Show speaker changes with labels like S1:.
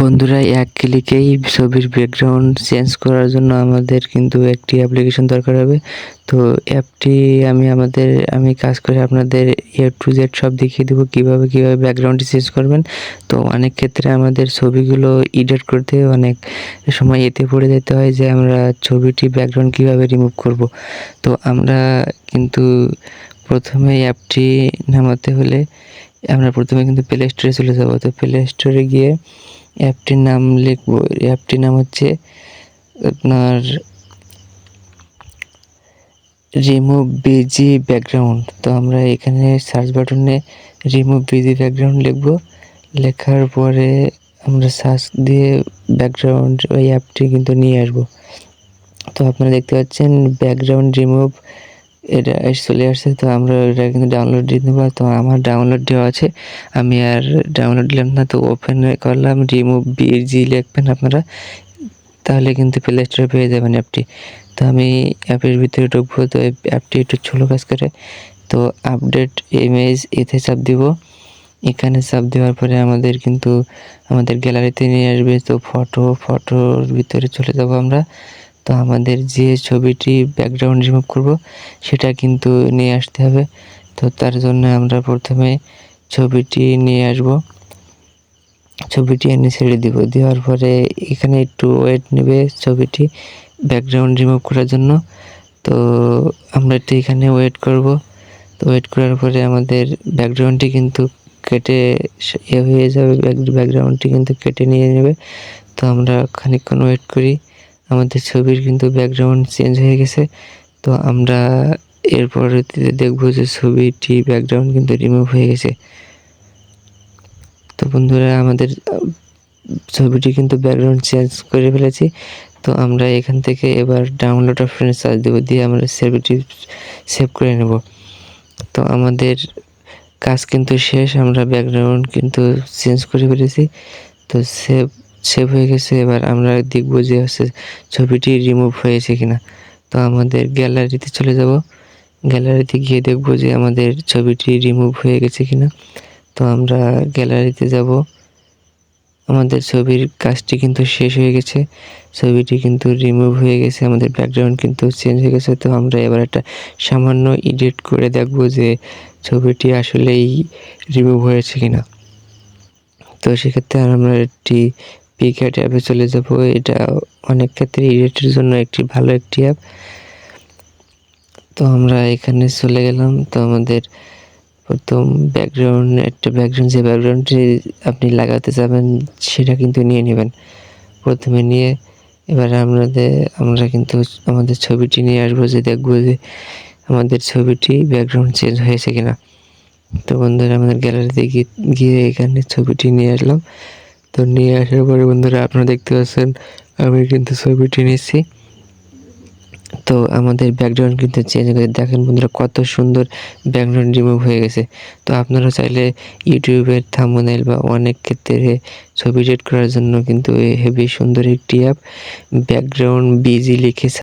S1: বন্ধুরা, এক ক্লিকেই ছবির ব্যাকগ্রাউন্ড চেঞ্জ করার জন্য আমাদের কিন্তু একটি অ্যাপ্লিকেশন দরকার হবে। তো অ্যাপটি আমি কাজ করে আপনাদের A to Z সব দেখিয়ে দেবো কীভাবে ব্যাকগ্রাউন্ডটি চেঞ্জ করবেন। তো অনেক ক্ষেত্রে আমাদের ছবিগুলো এডিট করতে অনেক সময় এতে পড়ে যেতে হয় যে আমরা ছবিটি ব্যাকগ্রাউন্ড কীভাবে রিমুভ করব। তো আমরা কিন্তু প্রথমে অ্যাপটি নামাতে হলে আমরা প্রথমে কিন্তু প্লে স্টোরে চলে যাব। তো প্লে স্টোরে গিয়ে অ্যাপটির নাম লিখব। অ্যাপটির নাম হচ্ছে আপনার রিমুভ বিজি ব্যাকগ্রাউন্ড। তো আমরা এখানে সার্চ বাটনে রিমুভ বিজি ব্যাকগ্রাউন্ড লিখব। লেখার পরে আমরা সার্চ দিয়ে ব্যাকগ্রাউন্ড ওই অ্যাপটি কিন্তু নিয়ে আসবো। তো আপনারা দেখতে পাচ্ছেন ব্যাকগ্রাউন্ড রিমুভ এটা চলে আসছে। তো আমরা এটা কিন্তু ডাউনলোড দিয়ে নেবো। তো আমার ডাউনলোড দেওয়া আছে, আমি আর ডাউনলোড দিলাম না। তো ওপেন করলাম, রিমুভ বিজি লিখবেন আপনারা, তাহলে কিন্তু প্লে স্টোরে পেয়ে যাবেন অ্যাপটি। তো আমি অ্যাপের ভিতরে ঢুকবো। তো অ্যাপটি একটু ছোটো কাজ করে। তো আপডেট ইমেজ এতে চাপ দিব। এখানে চাপ দেওয়ার পরে আমাদের গ্যালারিতে নিয়ে আসবে। তো ফটোর ভিতরে চলে যাব আমরা। তো আমাদের যে ছবিটি ব্যাকগ্রাউন্ড রিমুভ করব সেটা কিন্তু নিয়ে আসতে হবে। তো তার জন্য আমরা প্রথমে ছবিটি নিয়ে আসব। ছবিটি এনে ছেড়ে দিব। দেওয়ার পরে এখানে একটু ওয়েট নেবে ছবিটি ব্যাকগ্রাউন্ড রিমুভ করার জন্য। তো আমরা একটু এখানে ওয়েট করব। তো ওয়েট করার পরে আমাদের ব্যাকগ্রাউন্ডটি কিন্তু কেটে হয়ে যাবে। ব্যাকগ্রাউন্ডটি কিন্তু কেটে নিয়ে নেবে। তো আমরা খানিকক্ষণ ওয়েট করি। আমাদের ছবির কিন্তু ব্যাকগ্রাউন্ড চেঞ্জ হয়ে গেছে। তো আমরা এর পরবর্তীতে দেখব যে ছবিটি ব্যাকগ্রাউন্ড কিন্তু রিমুভ হয়ে গেছে। তো বন্ধুরা, আমাদের ছবিটি কিন্তু ব্যাকগ্রাউন্ড চেঞ্জ করে ফেলেছি। তো আমরা এখান থেকে এবার ডাউনলোড অপশনে চার্জ দেবো, দিয়ে আমরা ছবিটি সেভ করে নেব। তো আমাদের কাজ কিন্তু শেষ, আমরা ব্যাকগ্রাউন্ড কিন্তু চেঞ্জ করে ফেলেছি। তো সেভ হয়ে গেছে। এবার আমরা দেখব যে ছবিটি রিমুভ হয়েছে কিনা। তো আমাদের গ্যালারিতে চলে যাব। গ্যালারিতে গিয়ে দেখব যে আমাদের ছবিটি রিমুভ হয়ে গেছে কিনা। তো আমরা গ্যালারিতে যাব। আমাদের ছবির কাজটি কিন্তু শেষ হয়ে গেছে। ছবিটি কিন্তু রিমুভ হয়ে গেছে, আমাদের ব্যাকগ্রাউন্ড কিন্তু চেঞ্জ হয়ে গেছে। তো আমরা এবার একটা সামান্য এডিট করে দেখব যে ছবিটি আসলেই রিমুভ হয়েছে কিনা। তো সেক্ষেত্রে আমরা একটি পিকআর্ট অ্যাপে চলে যাব। এটা অনেক ক্ষেত্রে এডিটের জন্য ভালো একটি অ্যাপ। তো আমরা এখানে চলে গেলাম। তো আমাদের প্রথম যে ব্যাকগ্রাউন্ডটি আপনি লাগাতে যাবেন সেটা কিন্তু নিয়ে নেবেন। প্রথমে নিয়ে এবার আমরা কিন্তু আমাদের ছবিটি নিয়ে আসবো, যে দেখবো যে আমাদের ছবিটি ব্যাকগ্রাউন্ড চেঞ্জ হয়েছে কিনা। তো বন্ধুরা, আমাদের গ্যালারিতে গিয়ে এখানে ছবিটি নিয়ে আসলাম। তো নিয়ে আসার পরে বন্ধুরা, আপনারা দেখতে পাচ্ছেন আমি কিন্তু ছবিটি নিচ্ছি। তো আমাদের ব্যাকগ্রাউন্ড কিন্তু চেঞ্জ হয়ে, দেখেন বন্ধুরা কত সুন্দর ব্যাকগ্রাউন্ড রিমুভ হয়ে গেছে। তো আপনারা চাইলে ইউটিউবের থাম্বনেইল বা অনেক ক্ষেত্রে ছবি এডিট করার জন্য কিন্তু হেভি সুন্দর একটি অ্যাপ ব্যাকগ্রাউন্ড বিজি লিখে